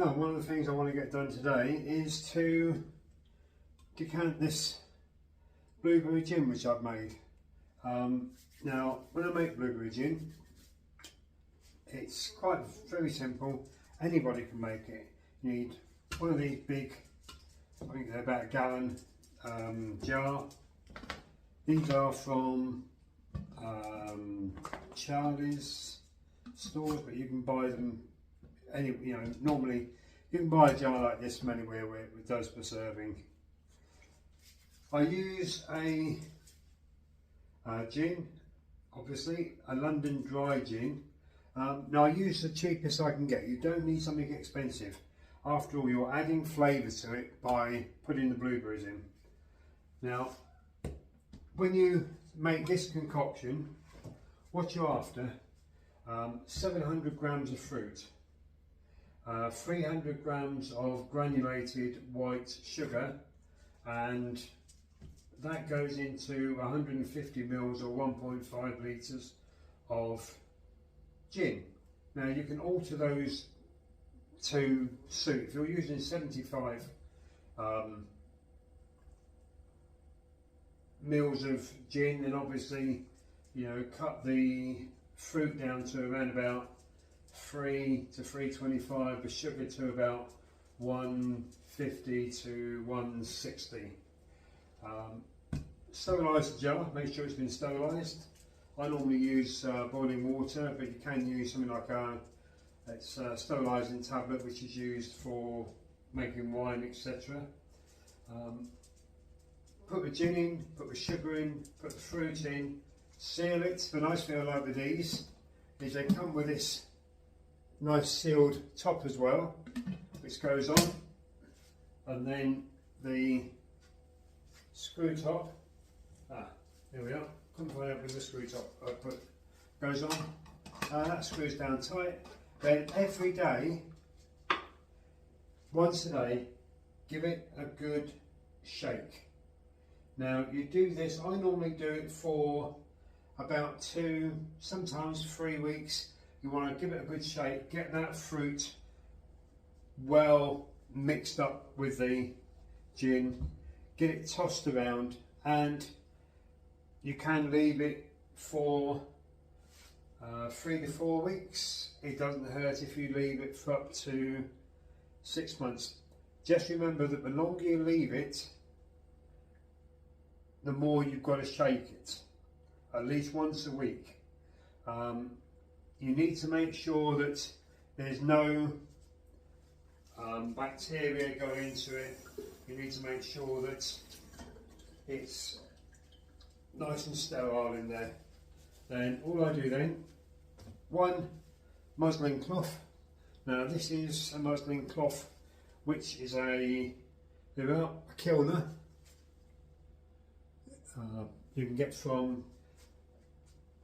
Well, one of the things I want to get done today is to decant this blueberry gin which I've made. Now, when I make blueberry gin, it's quite very simple. Anybody can make it. You need one of these big, I think they're about a gallon jar. These are from Charlie's stores, but you can buy them normally you can buy a jar like this from anywhere where it does for serving. I use a gin, obviously, a London dry gin. Now I use the cheapest I can get. You don't need something expensive. After all, you're adding flavour to it by putting the blueberries in. Now, when you make this concoction, what you're after, 700 grams of fruit, 300 grams of granulated white sugar, and that goes into 150 mils or 1.5 litres of gin. Now you can alter those to suit. If you're using 75 mils of gin, then obviously cut the fruit down to around about 3 to 325, the sugar to about 150 to 160. Sterilise the jar, make sure it's been sterilised. I normally use boiling water, but you can use something like a sterilising tablet, which is used for making wine, etc. Put the gin in, put the sugar in, put the fruit in, seal it. The nice thing I like with these is they come with this nice sealed top as well, which goes on, and then the screw top. There we are. Couldn't find out with the screw top. Goes on. That screws down tight. Then every day, once a day, give it a good shake. Now you do this. I normally do it for about 2, sometimes 3 weeks. You want to give it a good shake. Get that fruit well mixed up with the gin. Get it tossed around, and you can leave it for 3 to 4 weeks. It doesn't hurt if you leave it for up to 6 months. Just remember that the longer you leave it, the more you've got to shake it, at least once a week. You need to make sure that there's no bacteria going into it. You need to make sure that it's nice and sterile in there. Then all I do then, one muslin cloth. Now this is a muslin cloth which is a kilner. You can get from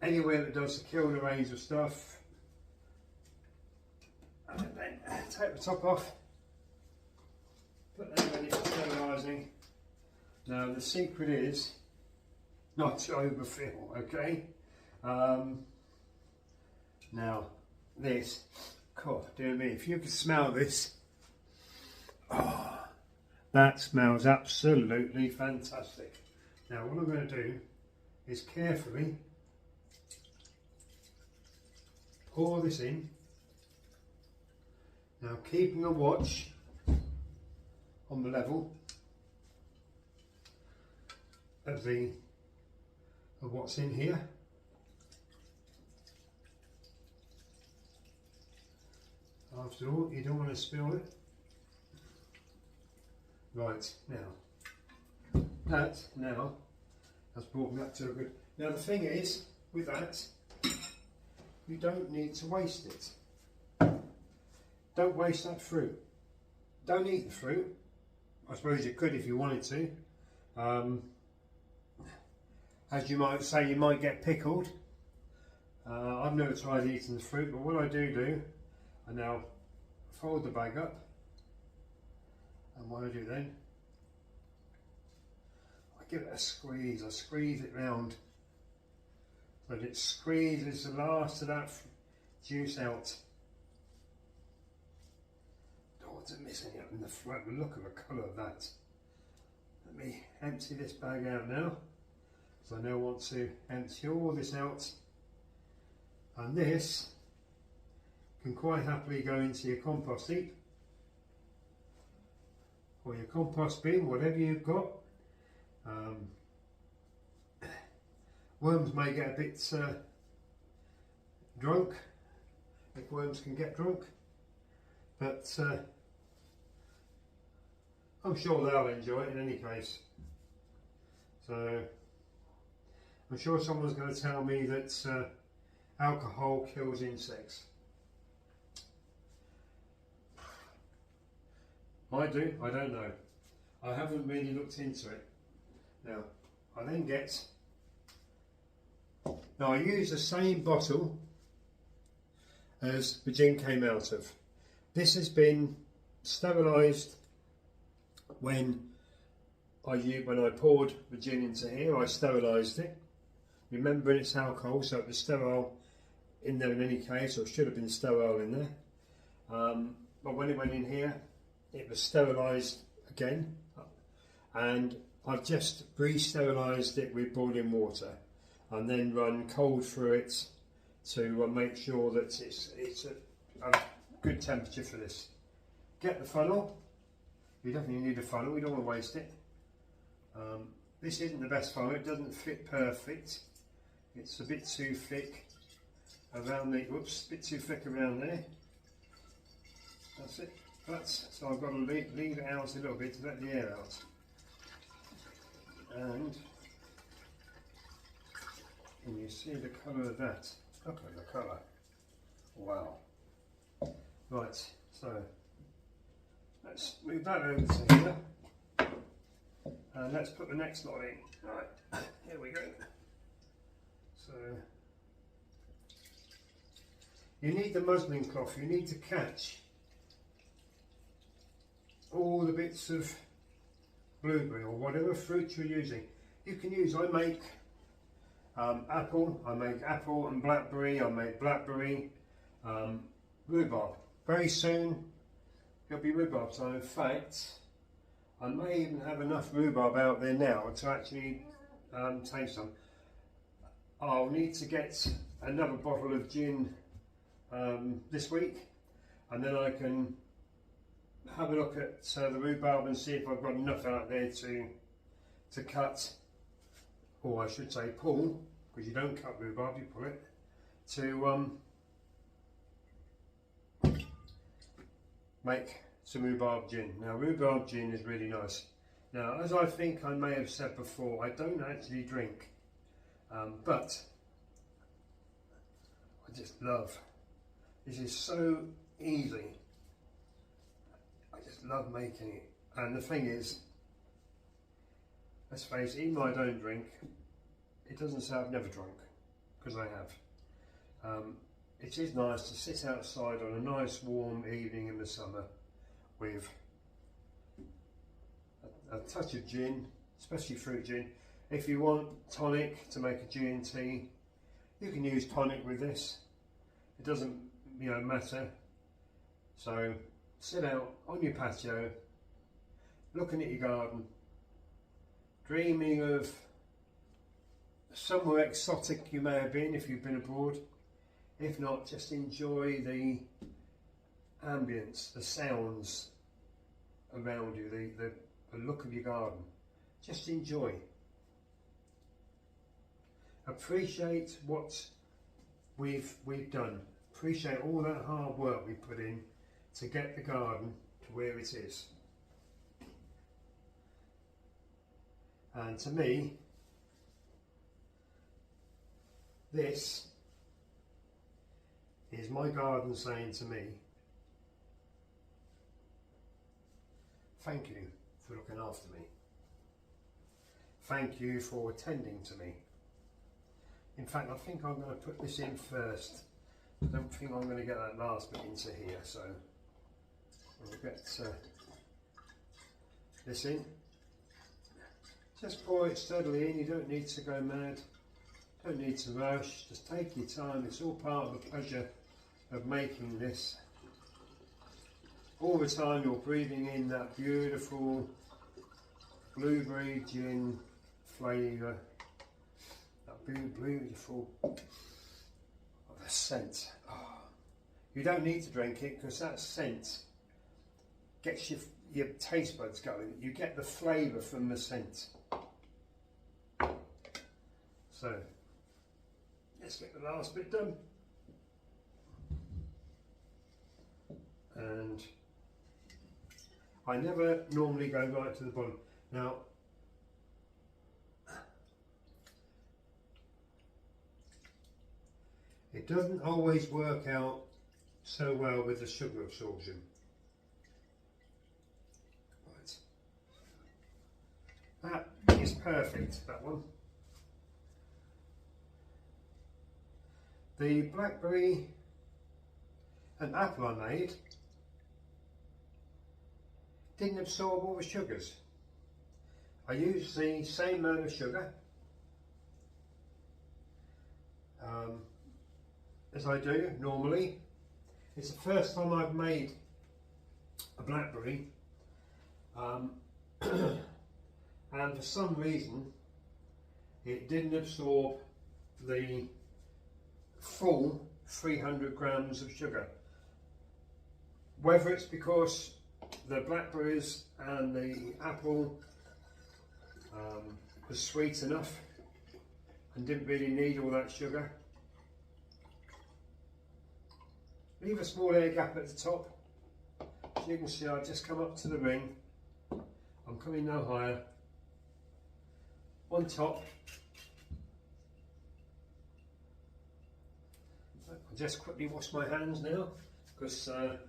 anywhere that does the kilner range of stuff. And then take the top off, put that ready for sterilising. Now the secret is not to overfill, okay? Now this, God, dear me, if you could smell this, oh, that smells absolutely fantastic. Now what I'm going to do is carefully pour this in. Now keeping a watch on the level of what's in here. After all, you don't want to spill it. Right, that's brought me up to a good. Now the thing is, with that, you don't need to waste it. Don't waste that fruit. Don't eat the fruit. I suppose you could if you wanted to. As you might say, you might get pickled. I've never tried eating the fruit, but what I do, I now fold the bag up, and what I do then, I give it a squeeze. I squeeze it round, but it squeezes the last of that juice out. Oh, wasn't missing it in the front. Look at the colour of that. Let me empty this bag out now, because I now want to empty all this out, and this can quite happily go into your compost heap or your compost bin, whatever you've got. Worms may get a bit drunk, if worms can get drunk, but I'm sure they'll enjoy it in any case. So I'm sure someone's going to tell me that alcohol kills insects. I do, I don't know. I haven't really looked into it. Now, I then get, now I use the same bottle as the gin came out of. This has been sterilised when I poured the gin into here. I sterilised it, remembering it's alcohol, so it was sterile in there in any case, or it should have been sterile in there. But when it went in here, it was sterilised again, and I've just re-sterilised it with boiling water and then run cold through it to make sure that it's a good temperature for this. Get the funnel. You definitely need a funnel, you don't want to waste it. This isn't the best funnel, it doesn't fit perfect. It's a bit too thick around the, whoops, a bit too thick around there. That's it. So I've got to leave it out a little bit to let the air out. And can you see the colour of that? Look at the colour. Wow. Right, so let's move that over to here. And let's put the next lot in. Right, here we go. So you need the muslin cloth, you need to catch all the bits of blueberry or whatever fruit you're using. You can use, I make apple and blackberry, I make blackberry, rhubarb. Very soon there'll be rhubarb time. In fact, I may even have enough rhubarb out there now to actually taste some. I'll need to get another bottle of gin this week, and then I can have a look at the rhubarb and see if I've got enough out there to cut, or I should say pull, because you don't cut rhubarb, you pull it, to make some rhubarb gin. Now rhubarb gin is really nice. Now, as I think I may have said before, I don't actually drink, but I just love, this is so easy. I just love making it. And the thing is, let's face it, even though I don't drink, it doesn't say I've never drunk, because I have. It is nice to sit outside on a nice warm evening in the summer with a touch of gin, especially fruit gin. If you want tonic to make a G&T, you can use tonic with this. It doesn't, matter. So sit out on your patio, looking at your garden, dreaming of somewhere exotic you may have been if you've been abroad. If not, just enjoy the ambience, the sounds around you, the look of your garden. Just enjoy. Appreciate what we've done. Appreciate all that hard work we put in to get the garden to where it is. And to me, this is my garden saying to me, thank you for looking after me. Thank you for attending to me. In fact, I think I'm going to put this in first. I don't think I'm going to get that last bit into here, so we'll get this in. Just pour it steadily in, you don't need to go mad, don't need to rush, just take your time. It's all part of the pleasure of making this. all the time you're breathing in that beautiful blueberry gin flavour, that beautiful scent. Oh, you don't need to drink it because that scent gets your taste buds going. You get the flavour from the scent. So let's get the last bit done. And I never normally go right to the bottom. Now, it doesn't always work out so well with the sugar absorption. Right. That is perfect, that one. The blackberry and apple I made didn't absorb all the sugars. I used the same amount of sugar as I do normally. It's the first time I've made a blackberry and for some reason it didn't absorb the full 300 grams of sugar. Whether it's because the blackberries and the apple was sweet enough and didn't really need all that sugar. Leave a small air gap at the top. As you can see, I've just come up to the ring. I'm coming no higher. On top, I'll just quickly wash my hands now because they're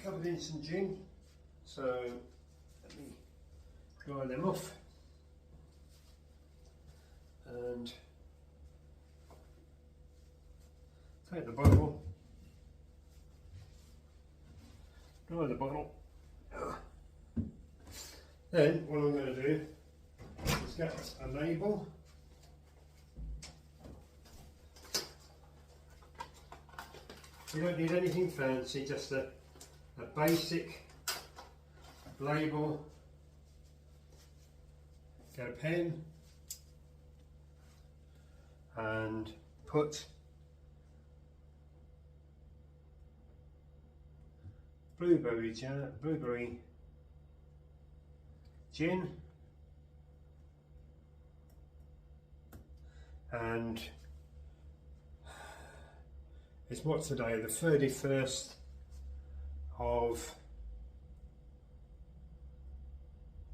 covered in some gin. So let me dry them off and take the bottle, dry the bottle. Then what I'm going to do is get a label. You don't need anything fancy, just a basic label. Get a pen and put blueberry gin and it's what today, the 31st of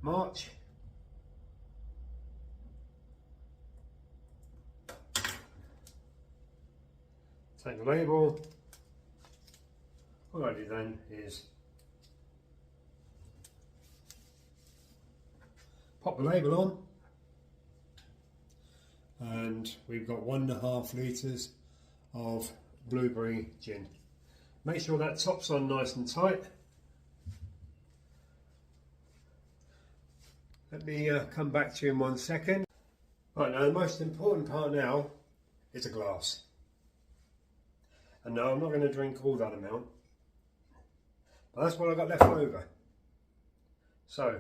March. Take the label. What I do then is pop the label on, and we've got 1.5 litres of blueberry gin. Make sure that top's on nice and tight. Let me come back to you in 1 second. Right, now the most important part now is a glass. And no, I'm not going to drink all that amount, but that's what I've got left over. So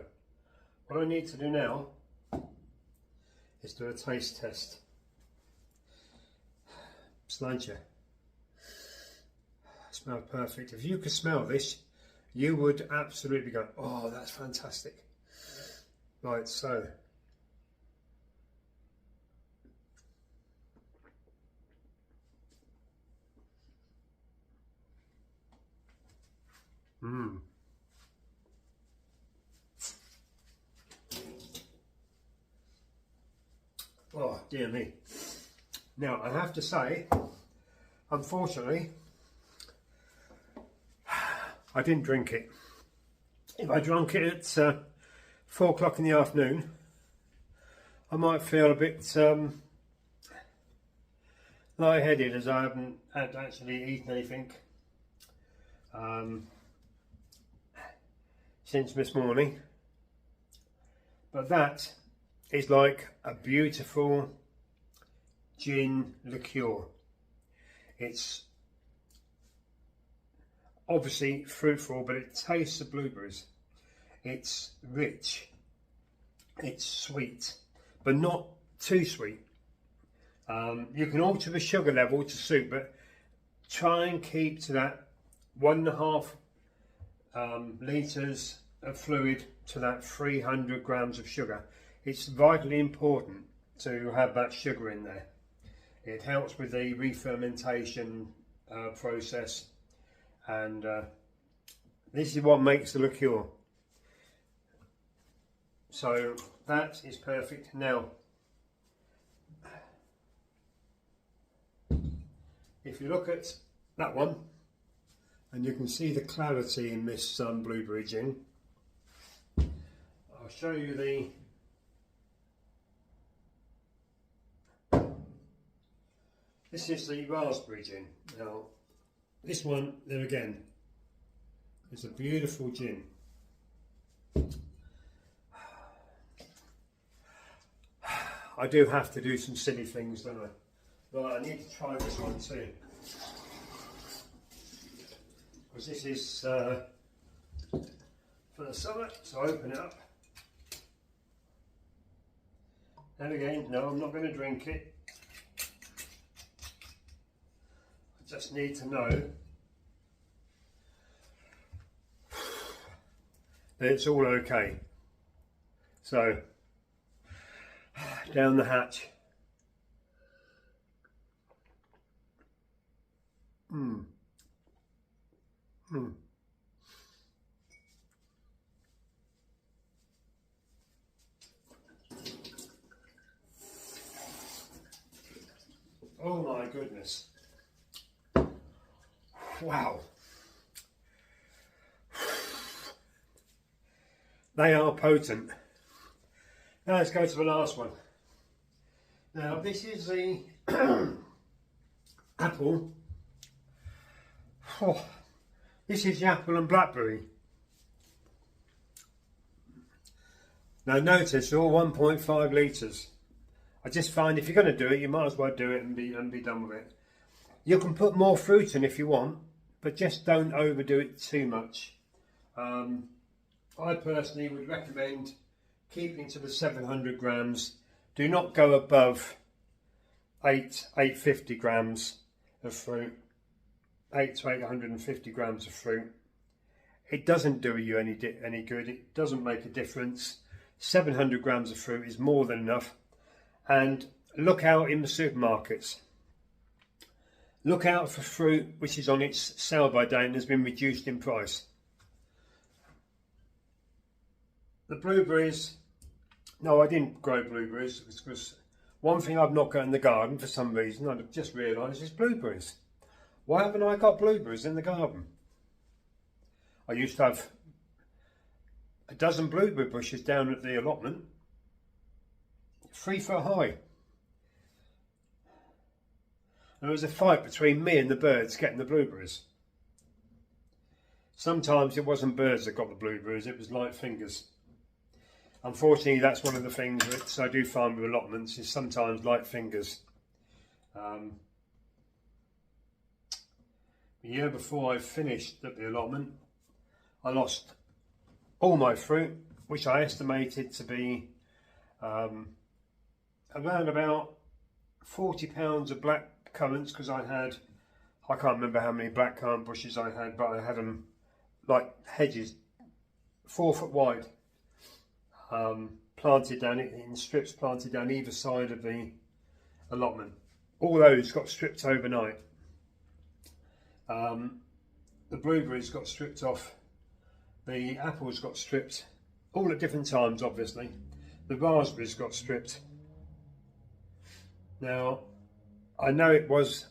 what I need to do now is do a taste test. Sláinte. Smells perfect. If you could smell this, you would absolutely go, oh, that's fantastic. Right, so oh dear me. Now I have to say, unfortunately, I didn't drink it. If I drank it at 4 o'clock in the afternoon, I might feel a bit lightheaded, as I haven't actually eaten anything since this morning. But that is like a beautiful gin liqueur. It's obviously fruitful, but it tastes of blueberries. It's rich, it's sweet, but not too sweet. You can alter the sugar level to suit, but try and keep to that 1.5 litres of fluid to that 300 grams of sugar. It's vitally important to have that sugar in there. It helps with the re-fermentation process, and this is what makes the liqueur. So that is perfect. Now, if you look at that one, and you can see the clarity in this blueberry gin, I'll show you this is the raspberry gin. Now, this one, there again, is a beautiful gin. I do have to do some silly things, don't I? Right, I need to try this one too. Because this is for the summer, so open it up. And again, no, I'm not going to drink it. I just need to know that it's all okay. So, down the hatch. Oh my goodness. Wow. They are potent. Now let's go to the last one. Now this is the apple. Oh, this is the apple and blackberry. Now notice they're all 1.5 litres. I just find if you're going to do it, you might as well do it and be done with it. You can put more fruit in if you want, but just don't overdo it too much. I personally would recommend keeping to the 700 grams. Do not go above 850 grams of fruit. 8 to 850 grams of fruit. It doesn't do you any good. It doesn't make a difference. 700 grams of fruit is more than enough. And look out in the supermarkets. Look out for fruit which is on its sell by date and has been reduced in price. The blueberries, no, I didn't grow blueberries because one thing I've not got in the garden for some reason, I've just realised, is blueberries. Why haven't I got blueberries in the garden? I used to have a dozen blueberry bushes down at the allotment, 3 foot high. There was a fight between me and the birds getting the blueberries. Sometimes it wasn't birds that got the blueberries, it was light fingers. Unfortunately, that's one of the things that I do find with allotments, is sometimes light fingers. The year before I finished at the allotment, I lost all my fruit, which I estimated to be around about 40 pounds of black currants, because I can't remember how many black currant bushes I had, but I had them like hedges, 4 foot wide, planted down in strips, planted down either side of the allotment. All those got stripped overnight. The blueberries got stripped off, the apples got stripped, all at different times obviously. The raspberries got stripped. Now, I know it was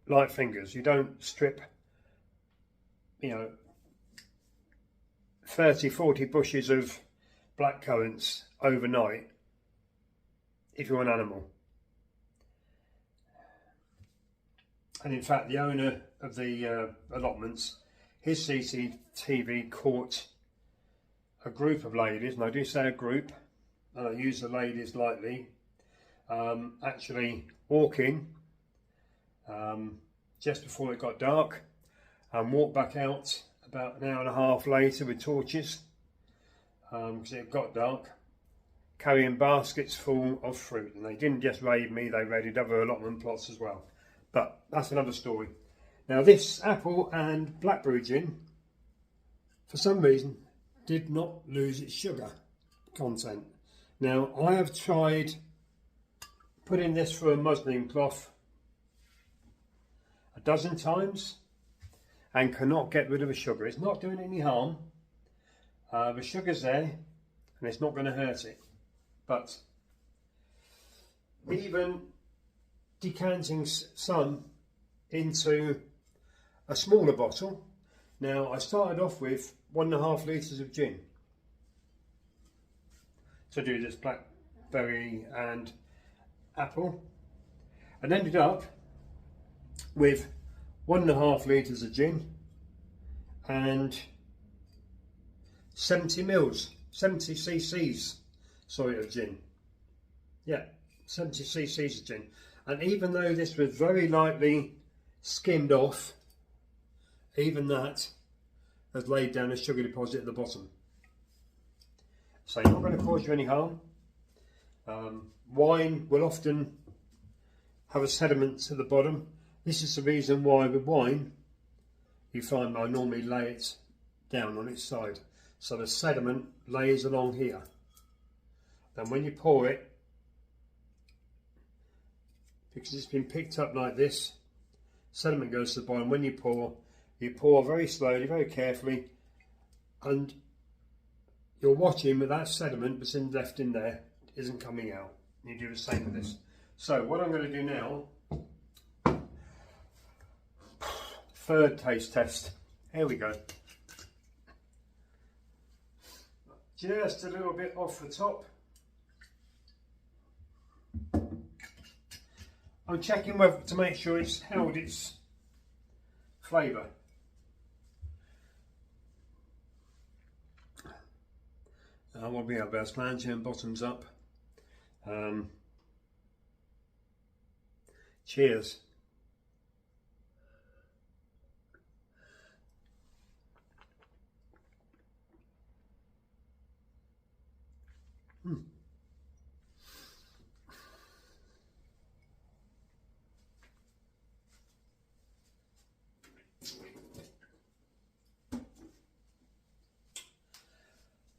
light fingers. You don't strip, 30, 40 bushes of black currants overnight if you're an animal. And in fact, the owner of the allotments, his CCTV caught a group of ladies, and I do say a group, and I use the ladies lightly, actually walking just before it got dark, and walked back out about an hour and a half later with torches, because it got dark, carrying baskets full of fruit. And they didn't just raid me, they raided other allotment plots as well. But that's another story. Now this apple and blackberry gin, for some reason, did not lose its sugar content. Now I have tried putting this through a muslin cloth a dozen times and cannot get rid of the sugar. It's not doing any harm. The sugar's there and it's not going to hurt it. But even decanting some into a smaller bottle. Now I started off with 1.5 litres of gin to do this blackberry and apple, and ended up with 1.5 litres of gin and 70 cc's, sorry, of gin. Yeah, 70 cc's of gin. And even though this was very lightly skimmed off, even that has laid down a sugar deposit at the bottom. So not going to cause you any harm. Wine will often have a sediment at the bottom. This is the reason why with wine you find I normally lay it down on its side, so the sediment lays along here. Then when you pour it, because it's been picked up like this, sediment goes to the bottom. When you pour very slowly, very carefully, and you're watching with that sediment that's left in there isn't coming out. You do the same with this. So what I'm going to do now, third taste test. Here we go. Just a little bit off the top. I'm checking whether to make sure it's held its flavour. I want to be up there, slanting and bottoms up. Cheers.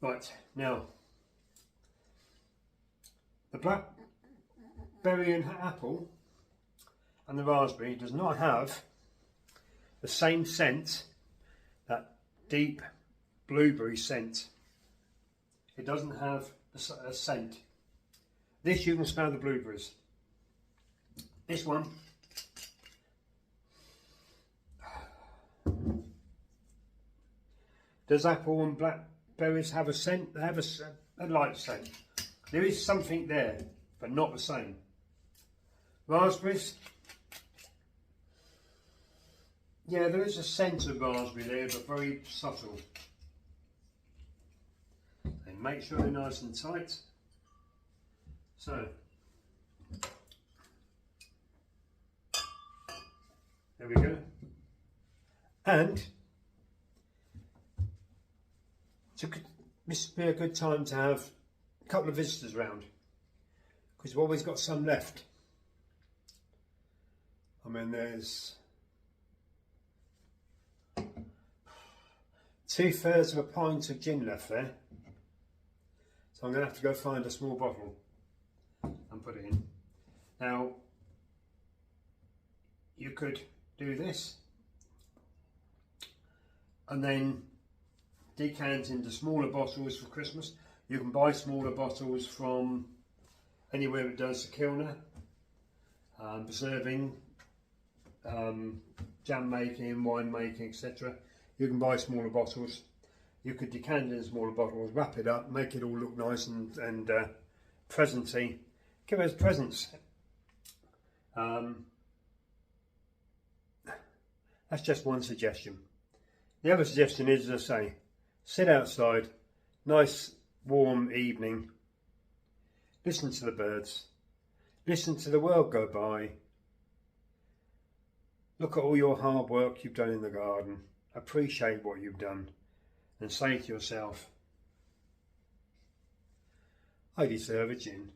Right, now the blackberry and apple and the raspberry does not have the same scent, that deep blueberry scent. It doesn't have a scent. This you can smell the blueberries. This one does apple and blackberries have a scent? They have a light scent. There is something there, but not the same. Raspberries, yeah, there is a scent of raspberry there, but very subtle. And make sure they're nice and tight. So, there we go. And this would be a good time to have a couple of visitors around, because we've always got some left. I mean, there's 2/3 of a pint of gin left there, so I'm going to have to go find a small bottle and put it in. Now, you could do this and then decant into smaller bottles for Christmas. You can buy smaller bottles from anywhere that does the kilner, preserving, jam making, wine making, etc. You can buy smaller bottles. You could decant in smaller bottles, wrap it up, make it all look nice and presenty. Give us presents. That's just one suggestion. The other suggestion is, as I say, sit outside, nice warm evening, listen to the birds, listen to the world go by, Look at all your hard work you've done in the garden. Appreciate what you've done and say to yourself, I deserve a gin.